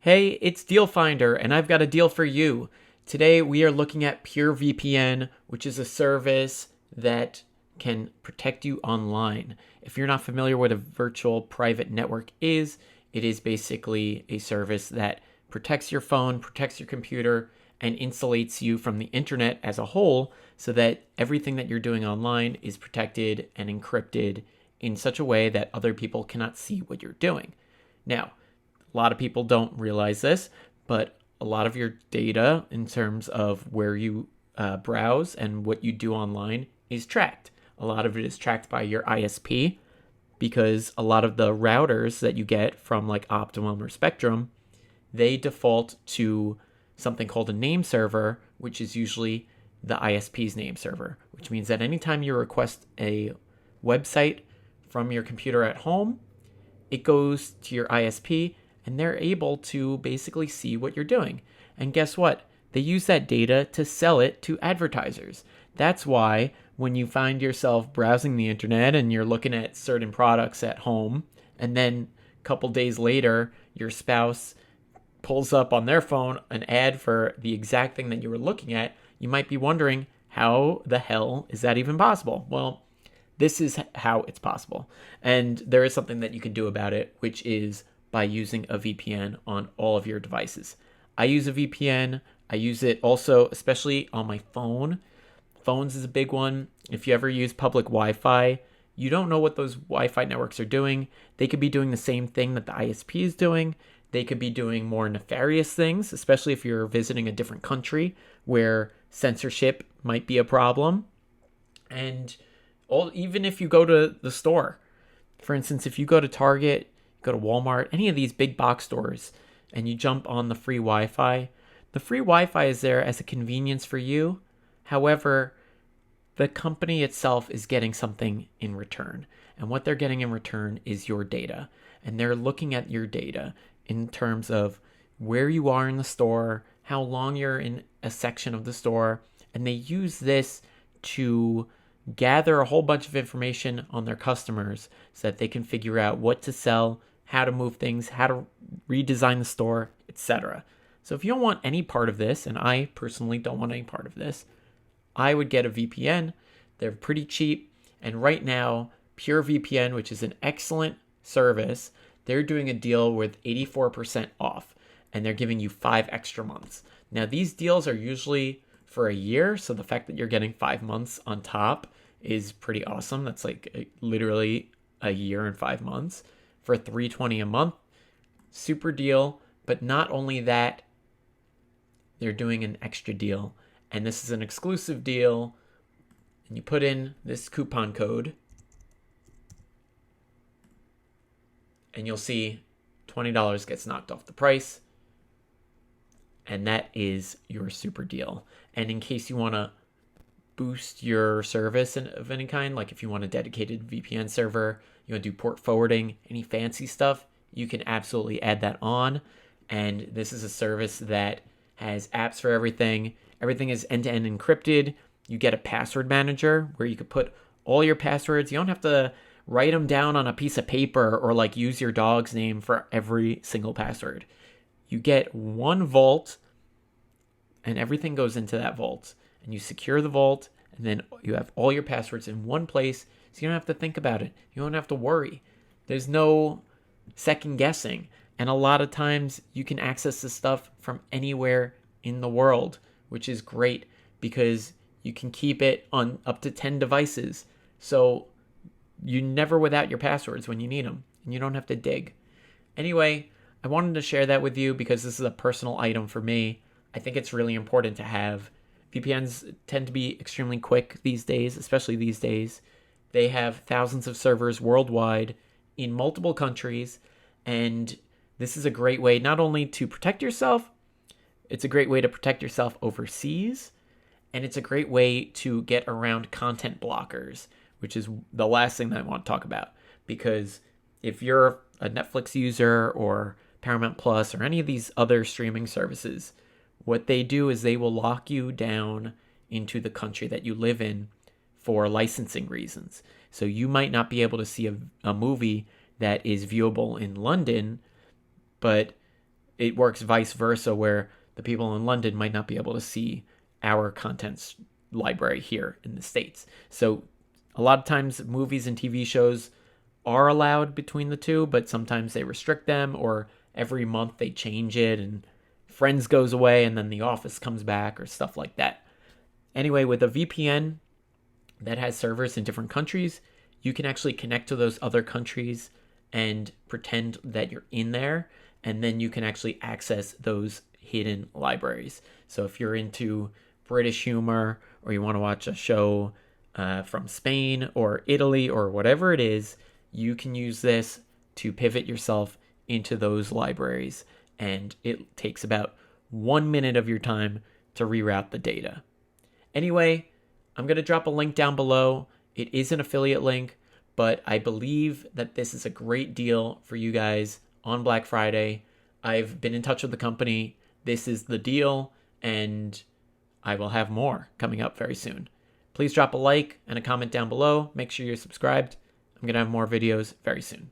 Hey, it's Deal Finder, and I've got a deal for you. Today we are looking at Pure VPN, which is a service that can protect you online. If you're not familiar what a virtual private network is, it is basically a service that protects your phone, protects your computer, and insulates you from the internet as a whole so that everything that you're doing online is protected and encrypted in such a way that other people cannot see what you're doing. Now, a lot of people don't realize this, but a lot of your data in terms of where you browse and what you do online is tracked. A lot of it is tracked by your ISP because a lot of the routers that you get from like Optimum or Spectrum, they default to something called a name server, which is usually the ISP's name server, which means that anytime you request a website from your computer at home, it goes to your ISP and they're able to basically see what you're doing. And guess what? They use that data to sell it to advertisers. That's why when you find yourself browsing the internet and you're looking at certain products at home, and then a couple days later, your spouse pulls up on their phone an ad for the exact thing that you were looking at, you might be wondering, how the hell is that even possible? Well, this is how it's possible. And there is something that you can do about it, which is by using a VPN on all of your devices. I use a VPN. I use it also, especially on my phone. Phones is a big one. If you ever use public Wi-Fi, you don't know what those Wi-Fi networks are doing. They could be doing the same thing that the ISP is doing. They could be doing more nefarious things, especially if you're visiting a different country where censorship might be a problem. And even if you go to the store, for instance, if you go to Target, go to Walmart, any of these big box stores, and you jump on the free Wi-Fi, the free Wi-Fi is there as a convenience for you. However, the company itself is getting something in return. And what they're getting in return is your data. And they're looking at your data in terms of where you are in the store, how long you're in a section of the store, and they use this to gather a whole bunch of information on their customers so that they can figure out what to sell, how to move things, how to redesign the store, etc. So if you don't want any part of this, and I personally don't want any part of this, I would get a VPN. They're pretty cheap. And right now, Pure VPN, which is an excellent service, they're doing a deal with 84% off, and they're giving you 5 extra months. Now, these deals are usually for a year, so the fact that you're getting 5 months on top is pretty awesome. That's like literally a year and 5 months for $320 a month. Super deal. But not only that, they're doing an extra deal, and this is an exclusive deal. And you put in this coupon code, and you'll see $20 gets knocked off the price. And that is your super deal. And in case you want to boost your service of any kind, like if you want a dedicated VPN server, you want to do port forwarding, any fancy stuff, you can absolutely add that on. And this is a service that has apps for everything. Everything is end-to-end encrypted. You get a password manager where you could put all your passwords. You don't have to write them down on a piece of paper or like use your dog's name for every single password. You get one vault, and everything goes into that vault. And you secure the vault, and then you have all your passwords in one place, so you don't have to think about it. You don't have to worry. There's no second guessing. And a lot of times you can access this stuff from anywhere in the world, which is great because you can keep it on up to 10 devices. So you're never without your passwords when you need them, and you don't have to dig. Anyway, I wanted to share that with you because this is a personal item for me. I think it's really important to have. VPNs tend to be extremely quick these days, especially these days. They have thousands of servers worldwide in multiple countries, and this is a great way not only to protect yourself, it's a great way to protect yourself overseas, and it's a great way to get around content blockers, which is the last thing that I want to talk about. Because if you're a Netflix user or Paramount Plus or any of these other streaming services, what they do is they will lock you down into the country that you live in for licensing reasons. So you might not be able to see a movie that is viewable in London, but it works vice versa, where the people in London might not be able to see our contents library here in the States. So a lot of times movies and TV shows are allowed between the two, but sometimes they restrict them, or every month they change it and Friends goes away and then The Office comes back or stuff like that. Anyway, with a VPN that has servers in different countries, you can actually connect to those other countries and pretend that you're in there, and then you can actually access those hidden libraries. So if you're into British humor, or you want to watch a show from Spain or Italy or whatever it is, you can use this to pivot yourself into those libraries, and it takes about 1 minute of your time to reroute the data. Anyway, I'm going to drop a link down below. It is an affiliate link, but I believe that this is a great deal for you guys on Black Friday. I've been in touch with the company. This is the deal, and I will have more coming up very soon. Please drop a like and a comment down below. Make sure you're subscribed. I'm going to have more videos very soon.